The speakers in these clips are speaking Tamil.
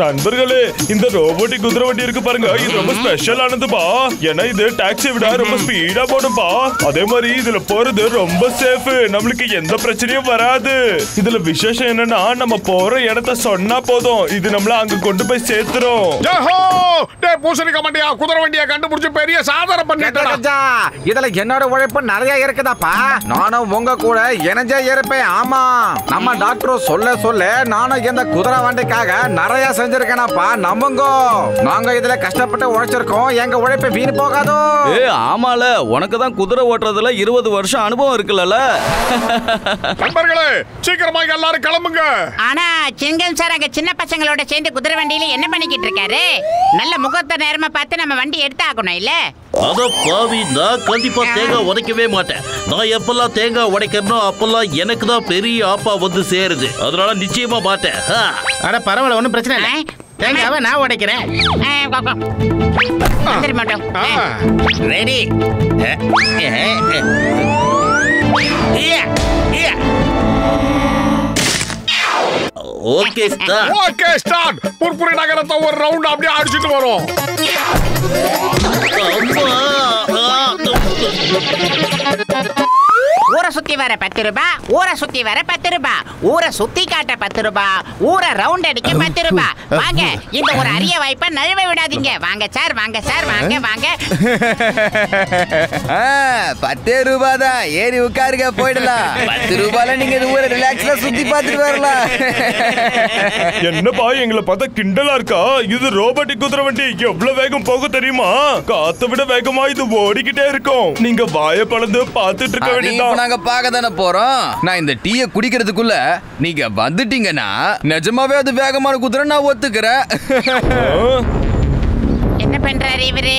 நண்பர்களே, இந்த ரோபோட்டிக் குதிரை வண்டி இருக்கு பாருங்க, இது ரொம்ப ஸ்பெஷல் ஆனதுப்பா. ஏன்னா இது டாக்ஸி விட ரொம்ப ஸ்பீடா போடும்பா. அதே மாதிரி இதுல போறது ரொம்ப சேஃப், நம்மளுக்கு எந்த பிரச்சனையும் வராது. இதுல விசேஷம் என்னன்னா நம்ம போற இடத்த சொன்னா போதும், இது நம்மள அங்க கொண்டு போய் சேர்த்துரும். குதிரை வண்டியை கண்டுபிடிச்சு பெரிய சாதனை பண்ணிட்டா. இதுல என்னோட உழைப்பு நிறைய இருக்குதாப்பா. நானும் உங்க கூட இணைஞ்சே இருப்பேன். ஆமா, நம்ம டாக்டர் சொல்ல சொல்ல நானும் இந்த குதிரை வண்டிக்காக நிறைய செஞ்சிருக்கேனாப்பா. நம்புங்க, நாங்க இதுல கஷ்டப்பட்டு உழைச்சிருக்கோம். எங்க உழைப்பு வீண் போகாதோ. ஆமால, உனக்கு தான் குதிரை ஓட்டுறதுல 20 வருஷம் அனுபவம் இருக்குல்ல. நண்பர்களே, சீக்கிரமா எல்லாரும் கிளம்புங்க. ஆனா சிங்கம் சார் அங்க சின்ன பசங்களோட சேர்ந்து குதிரை வண்டியில என்ன பண்ணிக்கிட்டு இருக்காரு? நல்ல முகூர்த்த நேரமா பார்த்து நம்ம வண்டி எடுத்து ஆகணும் இல்ல? அத பாவி, நான் கண்டிப்பா தேங்காய் உடைக்கவே மாட்டேன். நான் எப்பெல்லாம் தேங்காய் உடைக்கிறனோ அப்பெல்லாம் எனக்கு தான் பெரிய ஆப்பா வந்து சேருது. அதனால நிச்சயமா மாட்டேன். அட பரவாயில்ல, ஒன்றும் பிரச்சனை இல்லை. தேங்காவை நான் உடைக்கிறேன். Ready? Okay start. Okay start. புர்புரி நகரத்தை ஒரு ரவுண்ட் அப்படியே அடிச்சிட்டு வரோம். ஊரை சுத்தி வர 10 ரூபாய், ஊரை சுத்தி வர 10 ரூபாய், ஊரை சுத்தி காட்ட 10 ரூபாய், ஊரை ரவுண்ட் அடிக்க 10 ரூபாய். வாங்க, இந்த ஒரு அரிய வாய்ப்பை நழுவ விடாதீங்க. வாங்க சார், வாங்க சார், வாங்க வாங்க. 10 ரூபாய் தான், ஏறி உட்காருங்க, போயிடலாம். 10 ரூபாயில நீங்க இது ஊரை ரிலாக்ஸ்ல சுத்தி பார்த்துட்டு வரலாம். என்னப்பா எங்களை பார்த்தா கிண்டலா இருக்கா? இது ரோபோட்டிக் குதிரை வண்டி எவ்வளவு வேகம் போக தெரியுமா? காத்தை விட வேகமா இது ஓடிக்கிட்டே இருக்கும். நீங்க வாயை பழந்து பார்த்துட்டு இருக்க வேண்டியதான். நாங்க பார்க்க தானே போறோம். நான் இந்த டீயை குடிக்கிறதுக்குள்ள நீங்க வந்துட்டீங்கன்னா நிஜமாவே அது வேகமான குதிரை, நான் ஒத்துக்கிறேன். என்ன பண்றாரு இவரு?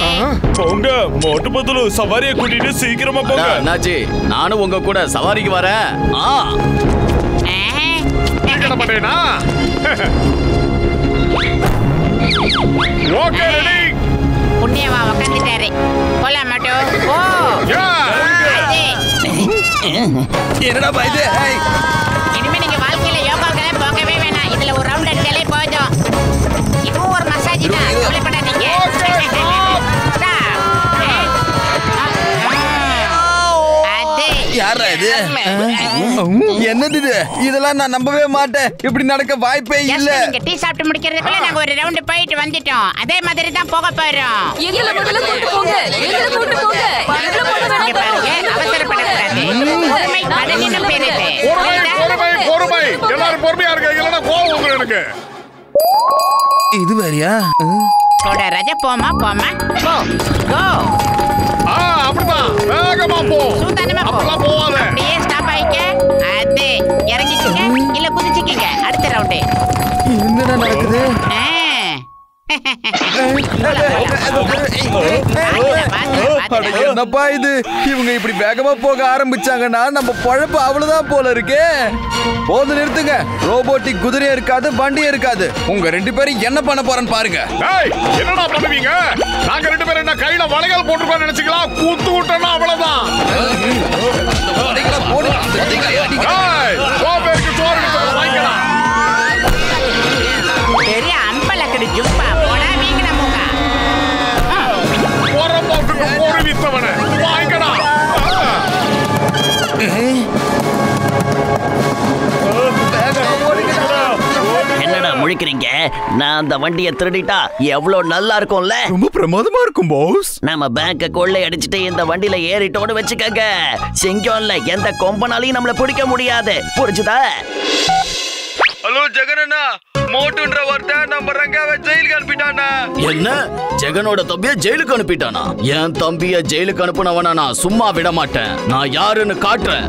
போங்க, மோட்டு பத்தலு சவாரியை கூட்டிட்டு சீக்கிரமா போங்க. அண்ணாச்சி, நானும் உங்க கூட சவாரிக்கு வரேன். Okay, ready? புண்ணியவா உட்காந்துட்டாரு. போலாம் மட்டும் ஓ. என்னடா பாய்து? இனிமே நீங்க வாழ்க்கையில யோகாவுக்கு போகவே வேணாம். இதுல ஒரு ரவுண்ட் அடிச்சாலே போதும். இதுவும் ஒரு மசாஜ் தான், கவலைப்படாதீங்க. யாரா இது? என்னது இது? இதெல்லாம் நான் நம்பவே மாட்டேன். இப்படி நடக்க வாய்ப்பே இல்ல. நீங்க டீ சாப்பிட்டு முடிக்கிறதுக்குள்ள நாங்க ஒரு ரவுண்ட் போயிட்டு வந்துட்டோம். அதே மாதிரி தான் போக போறோம். அவசரப்படக்கூடாது. பொறுமை கடனினும் பெரிது. பொறுமை. எல்லாரும் பொறுமையா இருக்க, இல்லைன்னா கோவம் வந்துரும் எனக்கு. இது வேறயா? போட ரஜ, போமா போமா போ கோ. அப்படிதான், வேகமா போ. சூதானமா போ. அப்பலாம் போவாத. அப்படியே ஸ்டாப் ஆயிக்க. அது இறங்கிக்கங்க இல்ல குதிச்சுக்கங்க. அடுத்த ரவுண்ட் என்னடா நடக்குது? என்னப்பா இது? இவங்க இப்படி வேகமா போக ஆரம்பிச்சாங்கன்னா நம்ம பொழப்பு அவ்வளவுதான் போல இருக்கே. போது நிறுத்துங்க. ரோபோட்டிக் குதிரையும் இருக்காது, வண்டியும் இருக்காது. உங்க 2 பேரும் என்ன பண்ண போறேன்னு பாருங்க. என்னடா பண்ணுவீங்க? நாங்க 2 பேரும் என்ன கையில வளையல் போட்டுருக்கோம் நினைச்சுக்கலாம். கூத்து விட்டோம்னா அவ்வளவுதான். பெரிய அம்பலக்கடி ஜுப்பா போடா வீங்கன மூங்க. போறம்போக்கு போரு வித்தவன வாங்கடா. என்னடா முழிக்கிறீங்க? நான் அந்த வண்டியை திருடிட்டா எவ்வளவு நல்லா இருக்கும்ல? ரொம்ப பிரமாதமா இருக்கும் பாஸ். நம்ம பேங்க கொள்ளை அடிச்சுட்டு இந்த வண்டியில ஏறிட்டோன்னு வச்சுக்கங்க, சிங்கம்ல எந்த கொம்பனாலையும் நம்மள பிடிக்க முடியாது. புரிஞ்சுதா? ஹலோ ஜெகனண்ணா, மோட்டுன்ற ஒருத்தன் நம்ம ரங்காவை ஜெயிலுக்கு அனுப்பிட்டானா? என்ன? ஜெகனோட தம்பிய ஜெயிலுக்கு அனுப்பிட்டானா? என் தம்பிய ஜெயிலுக்கு அனுப்புனவன நான் சும்மா விட மாட்டேன். நான் யாருன்னு காட்டுறேன்.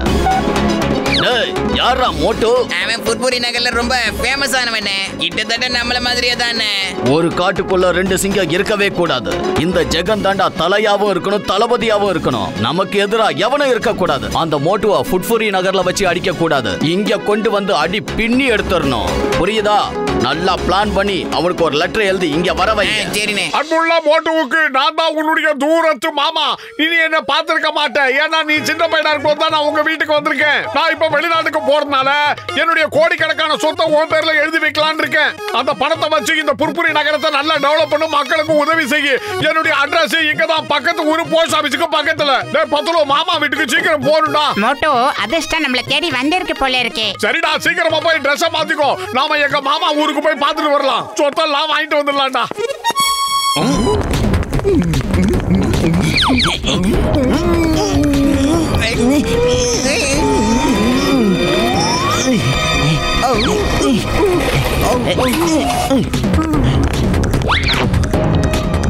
யாரா மோட்டு? அவன் புர்புரி நகர்ல ரொம்ப ஃபேமஸ் ஆனவன். கிட்டத்தட்ட நம்மள மாதிரியே தானே. ஒரு காட்டுக்குள்ள 2 சிங்கம் இருக்கவே கூடாது. இந்த ஜெகன் தாண்டா தலையாவும் இருக்கணும், தளபதியாவும் இருக்கணும். நமக்கு எதிரா எவனும் இருக்க கூடாது. அந்த மோட்டுவா புர்புரி நகர்ல வச்சு அடிக்க கூடாது. இங்க கொண்டு வந்து அடி பின்னி எடுத்துறணும். புரியுதா? நல்லா பிளான் பண்ணி அவனுக்கு ஒரு லெட்டர் எழுதி இங்க வர வைங்க. சரினே. அன்புள்ள மோட்டுவுக்கு நான் தான் உன்னுடைய தூரத்து மாமா. இனி என்ன பார்த்திருக்க மாட்டேன். ஏன்னா நீ சின்ன பையனா இருக்கும்போது தான் நான் உங்க வீட்டுக்கு வந்திருக்கேன். நான் இப்ப இப்ப வெளிநாட்டுக்கு போறதுனால என்னுடைய கோடிக்கணக்கான சொத்தை உன் பேர்ல எழுதி வைக்கலாம்னு இருக்கேன். அந்த பணத்தை வச்சு இந்த புர்புரி நகரத்தை நல்லா டெவலப் பண்ணி மக்களுக்கு உதவி செய்ய. என்னுடைய அட்ரஸ் இங்கதான், பக்கத்து ஊரு போஸ்ட் ஆபீஸுக்கு பக்கத்துல. பத்துலோ மாமா வீட்டுக்கு சீக்கிரம் போகணும்டா. மோட்டோ அதிர்ஷ்டம் நம்மள தேடி வந்திருக்கு போல இருக்கே. சரிடா, சீக்கிரமா போய் ட்ரெஸ் மாத்திக்கோ. நாம எங்க மாமா ஊருக்கு போய் பார்த்துட்டு வரலாம். சொத்தெல்லாம் வாங்கிட்டு வந்துடலாம்டா.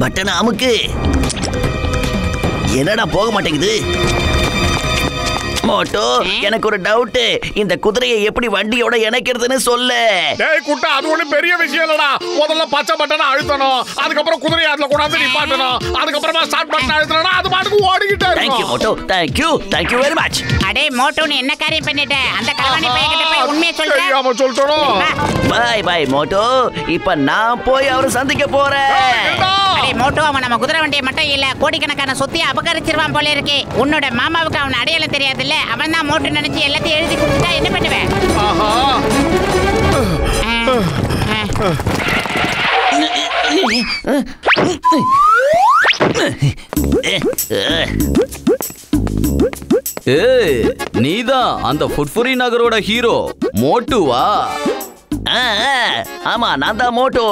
பட்டனை அமுக்கு. என்னடா போக மாட்டேங்குது? மோட்டோ, எனக்கு ஒரு டவுட். இந்த குதிரையை எப்படி வண்டியோட இணைக்கிறதுன்னு சொல்லு. டேய் குட்டா, அது ஒண்ணு பெரிய விஷயம் இல்லடா. முதல்ல பச்சை பட்டனை அழுத்தணும், அதுக்கப்புறம் குதிரையை அதுல கொண்டாந்து நிப்பாட்டணும், அதுக்கப்புறமா ஸ்டார்ட் பட்டன் அழுத்தணும், அது பாட்டுக்கு ஓடிக்கிட்டே இருக்கும். Thank you Moto, thank you very much. அடே மோட்டோ, நீ என்ன காரியம் பண்ணிட்ட? அந்த கலவாணி பையன்கிட்ட போய் உண்மையை சொல்ற. தெரியாம சொல்றோம். பை மோட்டோ, இப்ப நான் போய் அவரை சந்திக்க போறேன். அடே மோட்டோ, அவன் நம்ம குதிரை வண்டியை மட்டும் இல்ல கோடிக்கணக்கான சொத்தை அபகரிச்சிருவான் போல இருக்கே. உன்னோட மாமாவுக்கு அவன் அடையாளம் தெரியாதுல்ல, அவன் தான் மோட்டோ நினைச்சு எல்லாத்தையும் எழுதி கொடுத்தா என்ன பண்ணுவேன்? நீதான் அந்த புர்புரி நகரோட ஹீரோ மோட்டுவா? ஆமா, நான் தான் மோட்டோ.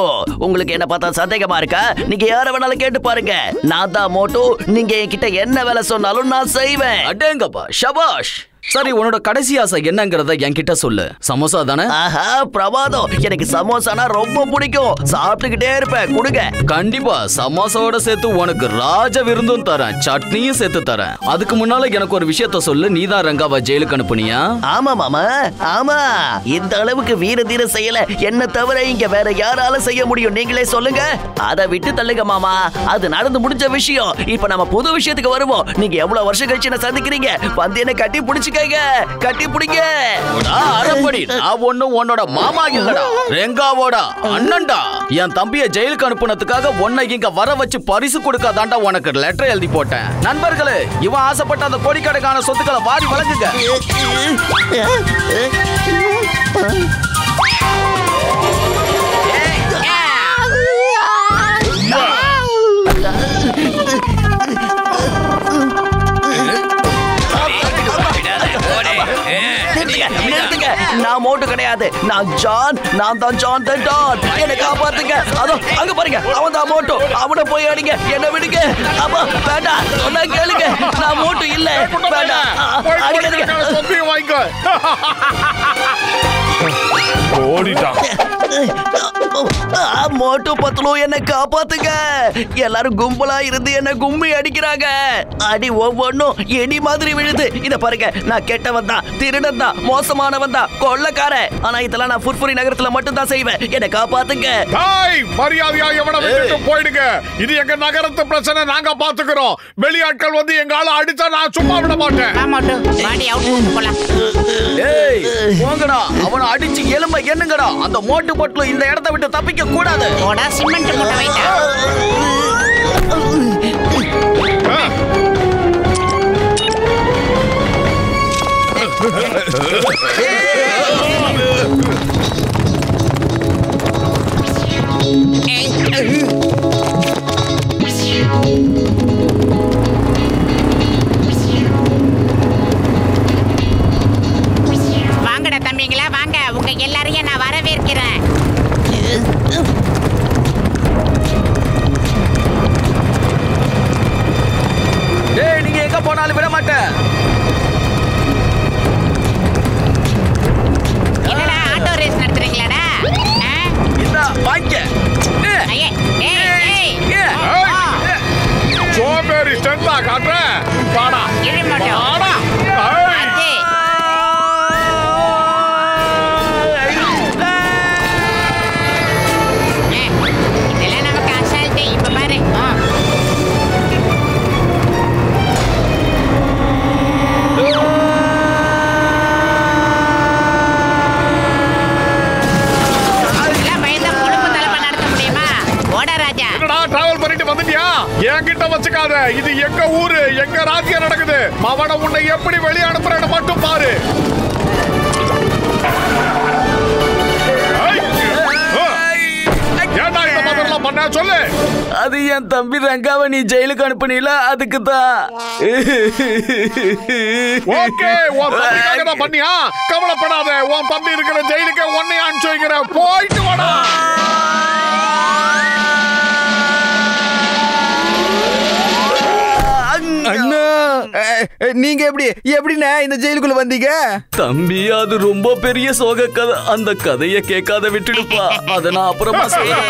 உங்களுக்கு என்ன பார்த்தா சந்தேகமா இருக்கா? நீங்க யார வேணாலும் கேட்டு பாருங்க. நான் தான் மோட்டோ. நீங்க என்கிட்ட என்ன வேலை சொன்னாலும் நான் செய்வேன். அடேங்கப்பா, ஷபாஷ். சரி, உன்னோட கடைசி ஆசை என்னங்கறத என்கிட்ட சொல்லு. சமோசா தானே? ஆஹா, பிரமாதம். எனக்கு சமோசானா ரொம்ப பிடிக்கும். சாப்பிட்டுக்கிட்டே இருப்பேன். கொடுங்க. கண்டிப்பா சமோசாவோட சேர்த்து உனக்கு ராஜ விருந்தும் தரேன், சட்னியும் சேர்த்து தரேன். அதுக்கு முன்னால எனக்கு ஒரு விஷயத்த சொல்லு. நீதான் ரங்காவை ஜெயிலுக்கு அனுப்புனியா? ஆமா மாமா, ஆமா. இந்த அளவுக்கு வீர தீர செய்யல என்ன தவிர இங்க வேற யாரால செய்ய முடியும்? நீங்களே சொல்லுங்க. அதை விட்டு தள்ளுங்க மாமா, அது நடந்து முடிஞ்ச விஷயம். இப்ப நம்ம புது விஷயத்துக்கு வருவோம். நீங்க எவ்வளவு வருஷம் கழிச்சு என்ன சந்திக்கிறீங்க? வந்து என்ன கட்டி பிடிச்சு கட்டி பிடிங்க. நான் ஒண்ணும் உன்னோட மாமா இல்லடா, ரெங்காவோட அண்ணன்டா. என் தம்பியை ஜெயிலுக்கு அனுப்புனதுக்காக உன்னை இங்க வர வச்சு பரிசு கொடுக்காதாண்டா உனக்கு லெட்டர் எழுதி போட்டேன். நண்பர்களே, இவன் ஆசைப்பட்ட அந்த கோடிக்கணக்கான சொத்துக்களை வாரி வழங்குங்க. நான் மோட்டு கிடையாது, நான் ஜான். நான் தான் ஜான் தி டான். என்ன காப்பாத்துங்க. அதோ அங்க பாருங்க, அவன் தான் மோட்டு. அவனை போய் அடிங்க, என்ன விடுங்க. அப்பா வேண்டாம், சொன்னா கேளுங்க. நான் மோட்டு இல்ல. வேண்டாம், அடிக்காதீங்க. சொத்தையும் வாங்கிக்கோ. ஓடிட்டான். மோட்டு பத்தலோ, என்ன காப்பாத்துங்க. எல்லாரும் கும்பலா இருந்து என்ன கும்மி அடிக்கிறாங்க. அடி ஒவ்வொன்னும் எடி மாதிரி விழுது. இத பாருங்க, நான் கெட்டவன் தான், திருடன் தான், மோசமானவன் தான், கொள்ளக்காரன். ஆனா இதெல்லாம் நான் புர்புரி நகரத்துல மட்டும் தான் செய்வேன். என்ன காப்பாத்துங்க. மரியாதையா எவனை விட்டுட்டு போயிடுங்க. இது எங்க நகரத்து பிரச்சனை, நாங்க பாத்துக்கிறோம். வெளியாட்கள் வந்து எங்க ஆளை அடிச்சா நான் சும்மா விட மாட்டேன். போங்கடா, அவனை அடிச்சு எலும்ப என்னங்கடா. அந்த மோட்டு பொட்டலும் இந்த இடத்தை விட்டு தப்பிக்க கூடாது. சிமெண்ட் மூட்டை வைத்தா. வாங்கடா தம்பிங்களா, வாங்க. உங்க எல்லாரையும் நான் வரவேற்கிறேன். டேய், நீங்க எங்க போனாலும் விட மாட்டேன். என்னடா ஆட்டோ ரேஸ் நடத்துறீங்களாடா? இந்த வாங்க. சோம்பேறி ஸ்ட்ரென்த்தா காட்டுறேன். வாடா, வாடா. இதெல்லாம் நமக்கு அசால்ட்டு. இப்ப பாரு. என்கிட்ட வச்சுக்காத. இது எங்க ஊரு, எங்க ராஜ்யம் நடக்குது. அவனை உன்னை எப்படி வெளியே அனுப்புறேன்னு மட்டும் பாரு. அது என் தம்பி ரங்காவை நீ ஜெயிலுக்கு அனுப்புனீல அதுக்கு தான். ஓகே, உன் தம்பிக்காக தான் பண்ணியா? கவலைப்படாத, உன் தம்பி இருக்கிற ஜெயிலுக்கு உன்னை அனுப்பிச்சு வைக்கிறேன். போயிட்டு வாடா. அண்ணா, நீங்க எப்படிண்ணே இந்த ஜெயிலுக்குள்ள வந்தீங்க? தம்பி, அது ரொம்ப பெரிய சோக கதை. அந்த கதையை கேட்காத விட்டுடுப்பா. அதை நான் அப்புறமா சொல்றேன்.